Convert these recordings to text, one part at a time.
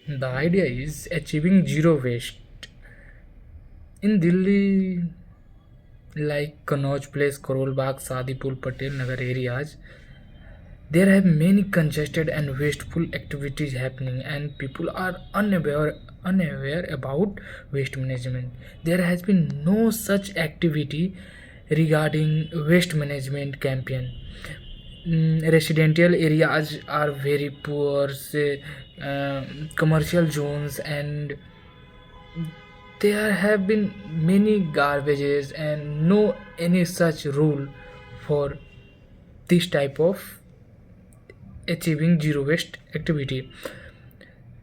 The idea is achieving zero waste. In Delhi, like Kannauj Place, Karol Bagh, Sadipur, Patel Nagar areas, there have many congested and wasteful activities happening, and people are unaware about waste management. There has been no such activity regarding waste management campaign. Residential areas are very poor, say, commercial zones, and there have been many garbages and no any such rule for this type of achieving zero waste activity.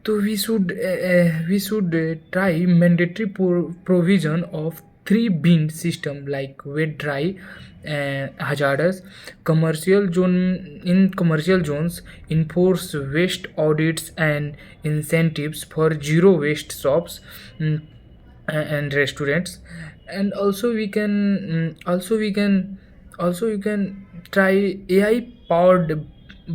So we should try mandatory provision of three bin system like wet, dry, hazardous. Commercial zone in commercial zones enforce waste audits and incentives for zero waste shops, and restaurants. And also we can try AI powered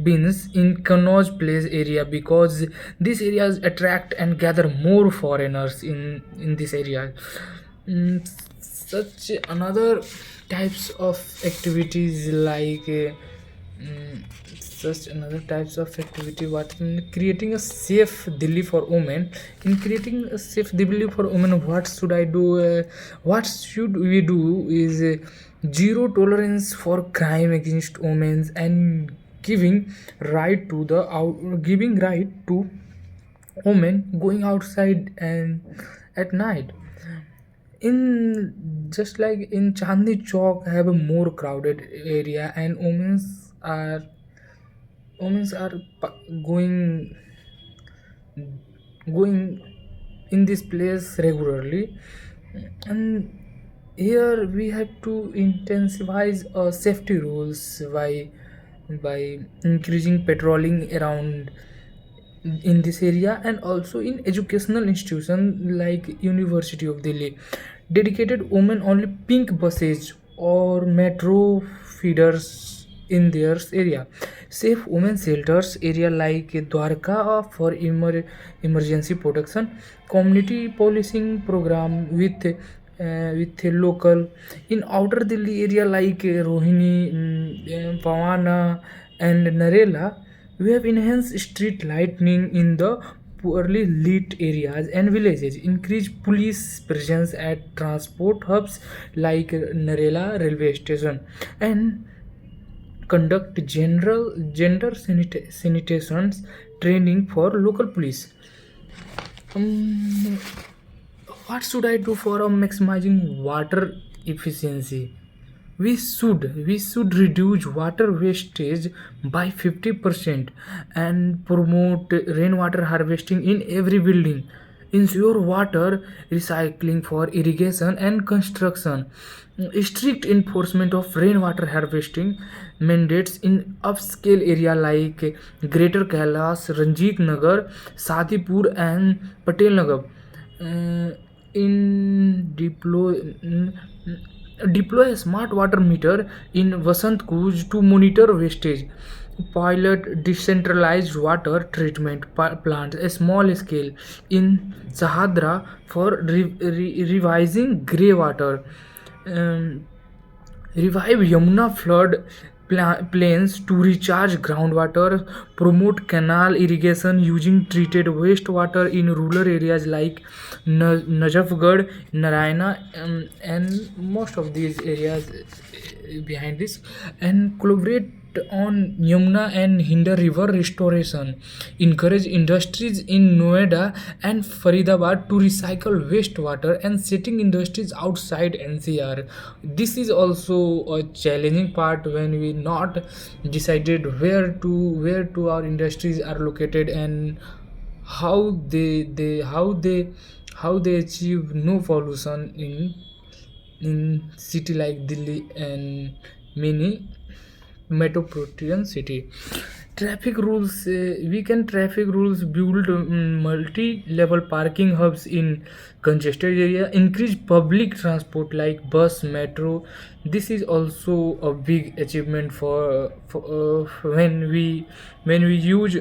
bins in Kannauj Place area, because these areas attract and gather more foreigners in this area. Such another types of activities like mm, such another types of activity, what in creating a safe Delhi for women. In creating a safe Delhi for women, what should I do? What should we do is zero tolerance for crime against women, and giving right to women going outside and at night. In just like in Chandni Chowk have a more crowded area, and women's are going in this place regularly. And here we have to intensify safety rules by increasing patrolling around in this area. And also in educational institution like University of Delhi, dedicated women only pink buses or metro feeders in their area. Safe women shelters area like Dwarka for emergency protection. Community policing program with a local in outer Delhi area like Rohini, Pawana, and Narela. We have enhanced street lighting in the poorly lit areas and villages, increased police presence at transport hubs like Narela railway station, and conduct general gender sanitations training for local police. Um, what should I do for maximizing water efficiency? We should reduce water wastage by 50% and promote rainwater harvesting in every building. Ensure water recycling for irrigation and construction. Strict enforcement of rainwater harvesting mandates in upscale area like Greater Kailash, Ranjit Nagar, Sadipur, and Patel Nagar. Uh, in deploy a smart water meter in Vasant Kuj to monitor wastage. Pilot decentralized water treatment plants, a small scale in Sahadra for revising grey water. Um, Revive Yamuna flood plains to recharge groundwater, promote canal irrigation using treated wastewater in rural areas like Najafgarh, Narayana, and most of these areas behind this. And collaborate on Yamuna and Hinder River restoration. Encourage industries in Noida and Faridabad to recycle wastewater and setting industries outside NCR. This is also a challenging part when we not decided where to our industries are located, and how they achieve no pollution in city like Delhi and many metropolitan city. Traffic rules, we can traffic rules build multi-level parking hubs in congested area, increase public transport like bus, metro. This is also a big achievement for when we use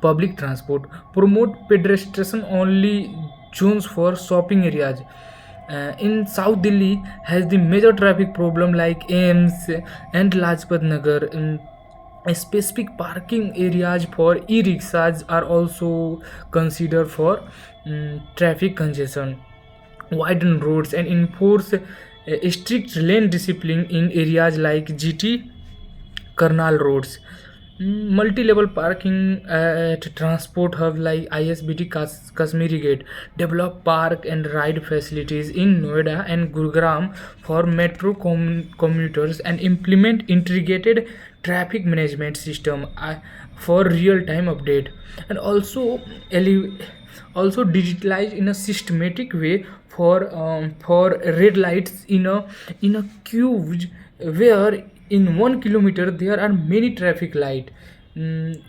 public transport, promote pedestrian only zones for shopping areas. In South Delhi has the major traffic problem like AIMS and Lajpat Nagar. Specific parking areas for e-rickshaws are also considered for traffic congestion. Widen roads and enforce strict lane discipline in areas like GT Karnal roads. Multi-level parking at transport hub like ISBT Kashmiri Gate. Develop park and ride facilities in Noida and Gurugram for metro commuters and implement integrated traffic management system for real-time update. And also digitalized in a systematic way for red lights in a queue where in 1 kilometer there are many traffic light. Mm,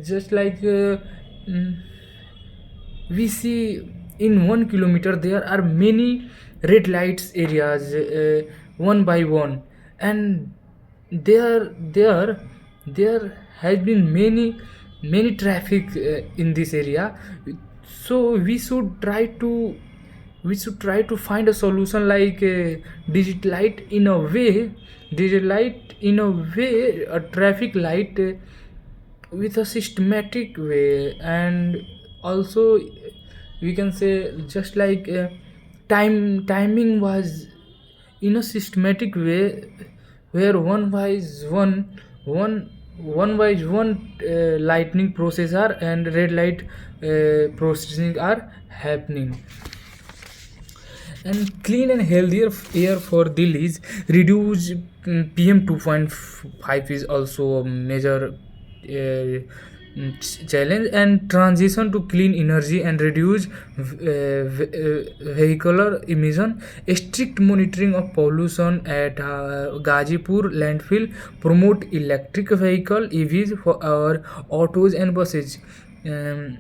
just like mm, we see in 1 kilometer there are many red lights areas, one by one, and there has been many traffic in this area. So we should try to find a solution like digital light in a way, a traffic light with a systematic way. And also we can say just like timing was in a systematic way, where one lightning processor and red light processing are happening. And clean and healthier air for Delhi's reduce PM 2.5 is also a major challenge. And transition to clean energy and reduce vehicular emission. Strict monitoring of pollution at Gazipur landfill. Promote electric vehicle EVs for our autos and buses. um,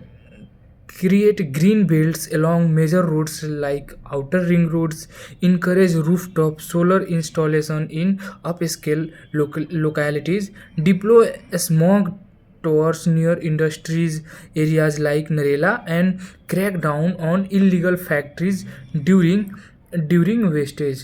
Create green belts along major roads like outer ring roads. Encourage rooftop solar installation in upscale localities. Deploy smog towards near industries areas like Narela, and crack down on illegal factories during wastage.